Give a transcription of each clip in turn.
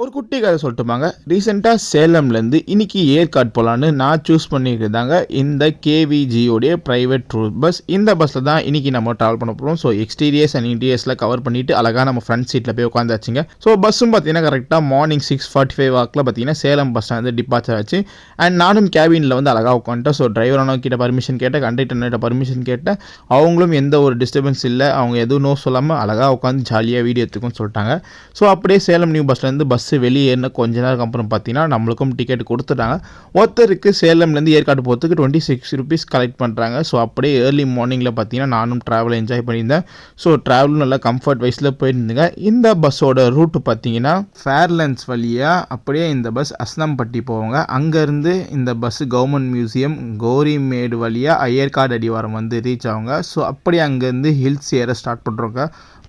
ஒரு குட்டி கதை சொல்லட்டுமாங்க. ரீசெண்டாக சேலம்லேருந்து இன்னைக்கு ஏற்காடு போகலான்னு நான் சூஸ் பண்ணியிருந்தாங்க இந்த கேவிஜியோடைய ப்ரைவேட் டூர் பஸ். இந்த பஸ்ஸில் தான் இன்னைக்கு நம்ம ட்ராவல் பண்ண போகிறோம். ஸோ எக்ஸ்டீரியர்ஸ் அண்ட் இன்டீரியர்ஸில் கவர் பண்ணிவிட்டு அழகாக நம்ம ஃப்ரண்ட் சீட்டில் போய் உட்காந்தாச்சுங்க. ஸோ பஸ்ஸும் பார்த்தீங்கன்னா கரெக்டாக மார்னிங் 6:45 வாக்கில் பார்த்தீங்கன்னா சேலம் பஸ் ஸ்டாண்ட் டிபார்ச்சர் ஆச்சு. அண்ட் நானும் கேபினில் வந்து அழகாக உட்காந்துட்டேன். ஸோ டிரைவர் அண்ணா கிட்ட பர்மிஷன் கேட்டேன், கண்டக்டர்கிட்ட பர்மிஷன் கேட்டேன். அவங்களும் எந்த ஒரு டிஸ்டர்பன்ஸ் இல்லை, அவங்க எதுவும் நோ சொல்லாமல் அழகாக உட்காந்து ஜாலியாக வீடியோ எடுத்துக்குன்னு சொல்லிட்டாங்க. ஸோ அப்படியே சேலம் நியூ பஸ்லேருந்து பஸ் வெளியே ஏறின கொஞ்ச நேரம் அப்புறம் பார்த்தீங்கன்னா நம்மளுக்கும் டிக்கெட் கொடுத்துட்டாங்க. ஒருத்தருக்கு சேலம்லேருந்து ஏற்காடு போகிறதுக்கு 26 ருபீஸ் கலெக்ட் பண்ணுறாங்க. ஸோ அப்படியே ஏர்லி மார்னிங்கில் பார்த்தீங்கன்னா நானும் ட்ராவல் என்ஜாய் பண்ணியிருந்தேன். ஸோ ட்ராவலும் நல்லா கம்ஃபர்ட் வைஸில் போயிருந்துங்க. இந்த பஸ்ஸோட ரூட்டு பார்த்தீங்கன்னா ஃபேர்லன்ஸ் வழியாக அப்படியே இந்த பஸ் அஸ்னம்பட்டி போவாங்க. அங்கேருந்து இந்த பஸ் கவர்மெண்ட் மியூசியம் கோரிமேடு வழியாக ஏற்காடு அடிவாரம் வந்து ரீச் ஆகுங்க. ஸோ அப்படியே அங்கேருந்து ஹில்ஸ் ஏற ஸ்டார்ட் பண்ணுறோங்க.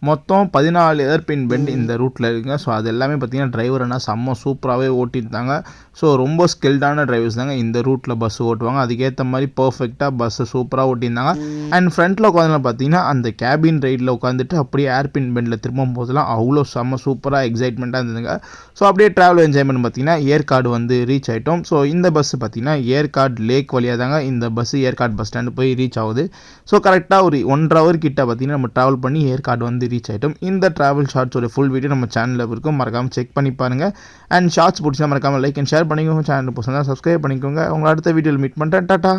மொத்தம் 14 ஏர்பின் பெண்ட் இந்த ரூட்டில் இருக்குங்க. ஸோ அது எல்லாமே பார்த்தீங்கன்னா டிரைவர் என்ன செம்ம சூப்பராகவே ஓட்டியிருந்தாங்க. ஸோ ரொம்ப ஸ்கில்டான டிரைவர்ஸ் தாங்க இந்த ரூட்டில் பஸ் ஓட்டுவாங்க. அதுக்கேற்ற மாதிரி பர்ஃபெக்டாக பஸ்ஸை சூப்பராக ஓட்டியிருந்தாங்க. அண்ட் ஃப்ரண்ட்டில் உட்காந்து பார்த்தீங்கன்னா அந்த கேபின் ரைடில் உட்காந்துட்டு அப்படியே ஏர்பின் பெண்டில் திரும்பும் போதெல்லாம் அவ்வளோ செம்ம சூப்பராக எக்ஸைட்மெண்ட்டாக இருந்ததுங்க. ஸோ அப்படியே ட்ராவல் என்ஜாய்மெண்ட் பார்த்தீங்கன்னா ஏற்காடு வந்து ரீச் ஆகிட்டோம். ஸோ இந்த பஸ்ஸு பார்த்தீங்கன்னா ஏற்காடு லேக் வழியாக தாங்க இந்த பஸ்ஸு ஏற்காடு பஸ் ஸ்டாண்டு போய் ரீச் ஆகுது. ஸோ கரெக்டாக ஒரு 1.5 hour கிட்ட பார்த்தீங்கன்னா நம்ம ட்ராவல் பண்ணி ஏற்காடு வந்து ரீச் ஆகிட்டோம். இந்த ட்ராவல் ஷார்ட்ஸோட ஃபுல் வீடியோ நம்ம சேனலில் இருக்கும், மறக்காமல் செக் பண்ணி பாருங்கள். அண்ட் ஷார்ட்ஸ் பிடிச்சா மறக்காமல் லைக் அண்ட் ஷேர் பண்ணிக்கோங்க. சேனல் பிடிச்சா சப்ஸ்கிரைப் பண்ணிக்கோங்க. உங்களை அடுத்த வீடியோவில் மீட் பண்ணுறேன். டாட்டா.